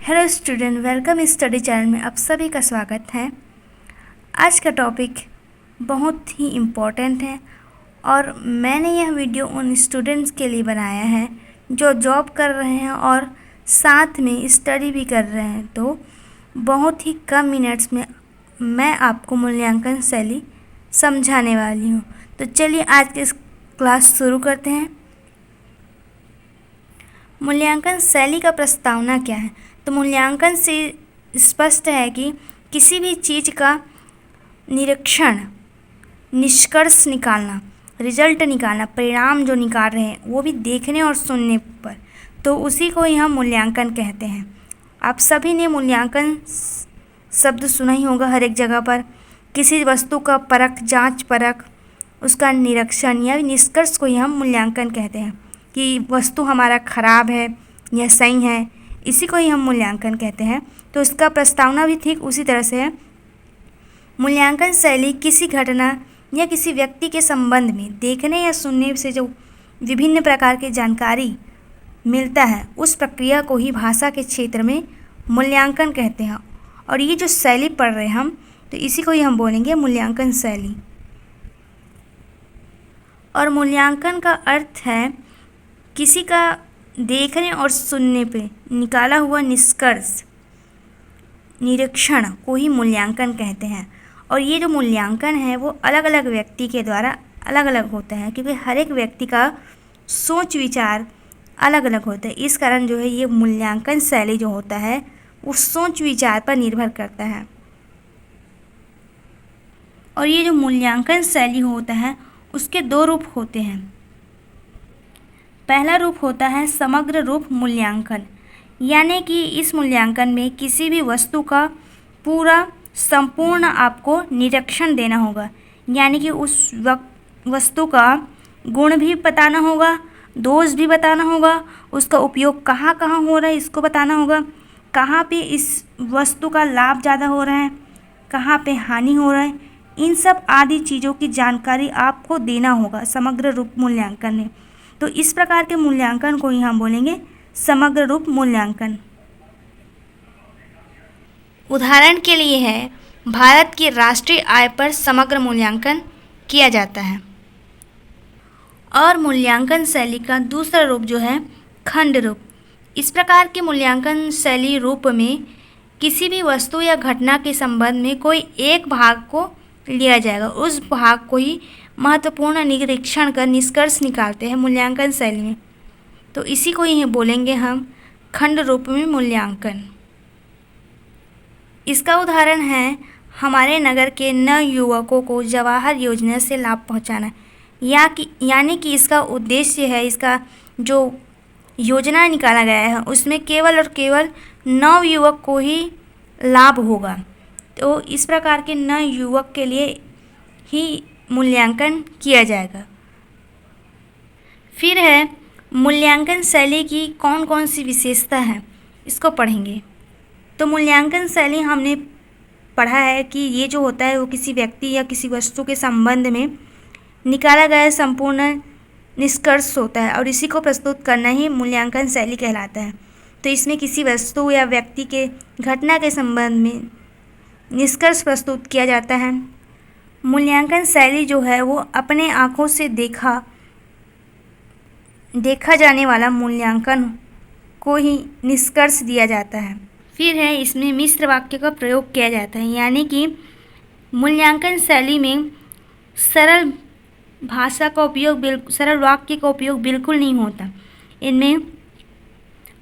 Hello student, welcome study channel में आप सभी का स्वागत है। आज का टॉपिक बहुत ही इम्पोर्टेंट है और मैंने यह वीडियो उन स्टूडेंट्स के लिए बनाया है जो जॉब कर रहे हैं और साथ में स्टडी भी कर रहे हैं। तो बहुत ही कम मिनट्स में मैं आपको मूल्यांकन शैली समझाने वाली हूँ। तो चलिए आज की क्लास शुरू करते हैं। मूल्यांकन शैली का प्रस्तावना क्या है? तो मूल्यांकन से स्पष्ट है कि किसी भी चीज़ का निरीक्षण, निष्कर्ष निकालना, रिजल्ट निकालना, परिणाम जो निकाल रहे हैं वो भी देखने और सुनने पर, तो उसी को ही हम मूल्यांकन कहते हैं। आप सभी ने मूल्यांकन शब्द सुना ही होगा हर एक जगह पर। किसी वस्तु का परख, जांच परख, उसका निरीक्षण या निष्कर्ष को ही हम मूल्यांकन कहते हैं कि वस्तु हमारा खराब है या सही है, इसी को ही हम मूल्यांकन कहते हैं। तो इसका प्रस्तावना भी ठीक उसी तरह से है। मूल्यांकन शैली किसी घटना या किसी व्यक्ति के संबंध में देखने या सुनने से जो विभिन्न प्रकार की जानकारी मिलता है, उस प्रक्रिया को ही भाषा के क्षेत्र में मूल्यांकन कहते हैं। और ये जो शैली पढ़ रहे हैं हम, तो इसी को ही हम बोलेंगे मूल्यांकन शैली। और मूल्यांकन का अर्थ है किसी का देखने और सुनने पे निकाला हुआ निष्कर्ष, निरीक्षण को ही मूल्यांकन कहते हैं। और ये जो मूल्यांकन है वो अलग अलग व्यक्ति के द्वारा अलग अलग होता है, क्योंकि हर एक व्यक्ति का सोच विचार अलग अलग होता है। इस कारण जो है ये मूल्यांकन शैली जो होता है वो सोच विचार पर निर्भर करता है। और ये जो मूल्यांकन शैली होता है उसके दो रूप होते हैं। पहला रूप होता है समग्र रूप मूल्यांकन, यानी कि इस मूल्यांकन में किसी भी वस्तु का पूरा संपूर्ण आपको निरीक्षण देना होगा, यानी कि उस वस्तु का गुण भी बताना होगा, दोष भी बताना होगा, उसका उपयोग कहाँ कहाँ हो रहा है इसको बताना होगा, कहाँ पे इस वस्तु का लाभ ज़्यादा हो रहा है, कहाँ पे हानि हो रहा है, इन सब आदि चीज़ों की जानकारी आपको देना होगा समग्र रूप मूल्यांकन में। तो इस प्रकार के मूल्यांकन को ही हम बोलेंगे समग्र रूप मूल्यांकन। उदाहरण के लिए है, भारत की राष्ट्रीय आय पर समग्र मूल्यांकन किया जाता है। और मूल्यांकन शैली का दूसरा रूप जो है खंड रूप। इस प्रकार के मूल्यांकन शैली रूप में किसी भी वस्तु या घटना के संबंध में कोई एक भाग को लिया जाएगा, उस भाग को ही महत्वपूर्ण निरीक्षण कर निष्कर्ष निकालते हैं मूल्यांकन शैली में। तो इसी को ही बोलेंगे हम खंड रूप में मूल्यांकन। इसका उदाहरण है हमारे नगर के नवयुवकों को जवाहर योजना से लाभ पहुंचाना, यानी कि इसका उद्देश्य है, इसका जो योजना निकाला गया है उसमें केवल और केवल नवयुवक को ही लाभ होगा। तो इस प्रकार के नवयुवक के लिए ही मूल्यांकन किया जाएगा। फिर है मूल्यांकन शैली की कौन कौन सी विशेषता है, इसको पढ़ेंगे। तो मूल्यांकन शैली हमने पढ़ा है कि ये जो होता है वो किसी व्यक्ति या किसी वस्तु के संबंध में निकाला गया संपूर्ण निष्कर्ष होता है और इसी को प्रस्तुत करना ही मूल्यांकन शैली कहलाता है। तो इसमें किसी वस्तु या व्यक्ति के घटना के संबंध में निष्कर्ष प्रस्तुत किया जाता है। मूल्यांकन शैली जो है वो अपने आँखों से देखा जाने वाला मूल्यांकन को ही निष्कर्ष दिया जाता है। फिर है इसमें मिश्र वाक्य का प्रयोग किया जाता है, यानी कि मूल्यांकन शैली में सरल भाषा का उपयोग, सरल वाक्य का उपयोग बिल्कुल नहीं होता। इनमें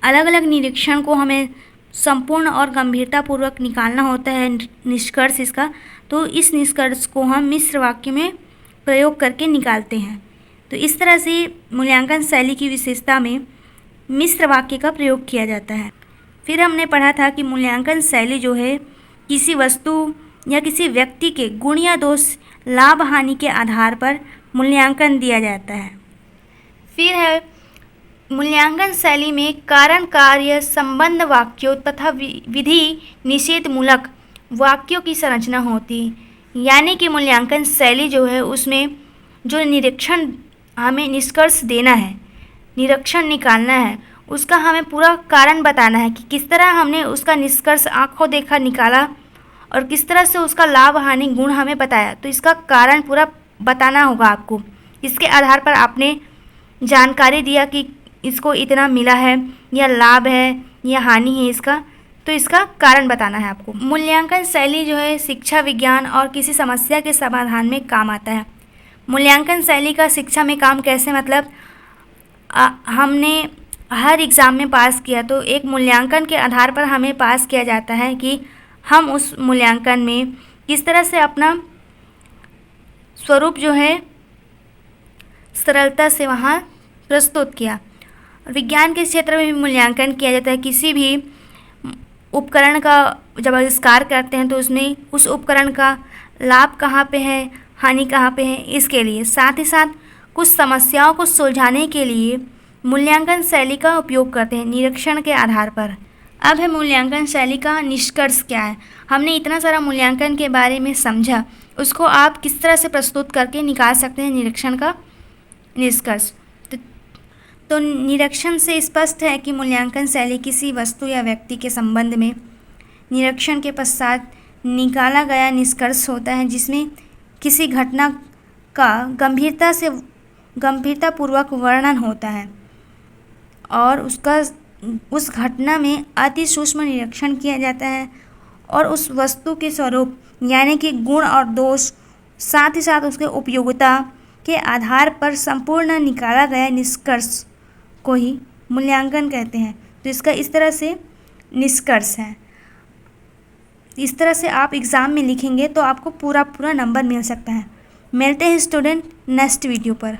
अलग अलग निरीक्षण को हमें संपूर्ण और गंभीरतापूर्वक निकालना होता है निष्कर्ष इसका। तो इस निष्कर्ष को हम मिश्र वाक्य में प्रयोग करके निकालते हैं। तो इस तरह से मूल्यांकन शैली की विशेषता में मिश्र वाक्य का प्रयोग किया जाता है। फिर हमने पढ़ा था कि मूल्यांकन शैली जो है किसी वस्तु या किसी व्यक्ति के गुण या दोष, लाभ हानि के आधार पर मूल्यांकन दिया जाता है। फिर है मूल्यांकन शैली में कारण कार्य संबंध वाक्यों तथा विधि निषेध मूलक वाक्यों की संरचना होती है, यानी कि मूल्यांकन शैली जो है उसमें जो निरीक्षण हमें निष्कर्ष देना है, निरीक्षण निकालना है, उसका हमें पूरा कारण बताना है कि किस तरह हमने उसका निष्कर्ष आँखों देखा निकाला और किस तरह से उसका लाभ हानि गुण हमें बताया। तो इसका कारण पूरा बताना होगा आपको। इसके आधार पर आपने जानकारी दिया कि इसको इतना मिला है या लाभ है या हानि है इसका, तो इसका कारण बताना है आपको। मूल्यांकन शैली जो है शिक्षा विज्ञान और किसी समस्या के समाधान में काम आता है। मूल्यांकन शैली का शिक्षा में काम कैसे, मतलब हमने हर एग्ज़ाम में पास किया तो एक मूल्यांकन के आधार पर हमें पास किया जाता है कि हम उस मूल्यांकन में किस तरह से अपना स्वरूप जो है सरलता से वहाँ प्रस्तुत किया। विज्ञान के क्षेत्र में भी मूल्यांकन किया जाता है। किसी भी उपकरण का जब आविष्कार करते हैं तो उसमें उस उपकरण का लाभ कहाँ पे है, हानि कहाँ पे है, इसके लिए साथ ही साथ कुछ समस्याओं को सुलझाने के लिए मूल्यांकन शैली का उपयोग करते हैं निरीक्षण के आधार पर। अब है मूल्यांकन शैली का निष्कर्ष क्या है। हमने इतना सारा मूल्यांकन के बारे में समझा, उसको आप किस तरह से प्रस्तुत करके निकाल सकते हैं निरीक्षण का निष्कर्ष। तो निरीक्षण से स्पष्ट है कि मूल्यांकन शैली किसी वस्तु या व्यक्ति के संबंध में निरीक्षण के पश्चात निकाला गया निष्कर्ष होता है, जिसमें किसी घटना का गंभीरतापूर्वक वर्णन होता है और उस घटना में अति सूक्ष्म निरीक्षण किया जाता है और उस वस्तु के स्वरूप यानी कि गुण और दोष, साथ ही साथ उसके उपयोगिता के आधार पर संपूर्ण निकाला गया निष्कर्ष को ही मूल्यांकन कहते हैं। तो इसका इस तरह से निष्कर्ष है। इस तरह से आप एग्ज़ाम में लिखेंगे तो आपको पूरा नंबर मिल सकता है। मिलते हैं स्टूडेंट नेक्स्ट वीडियो पर।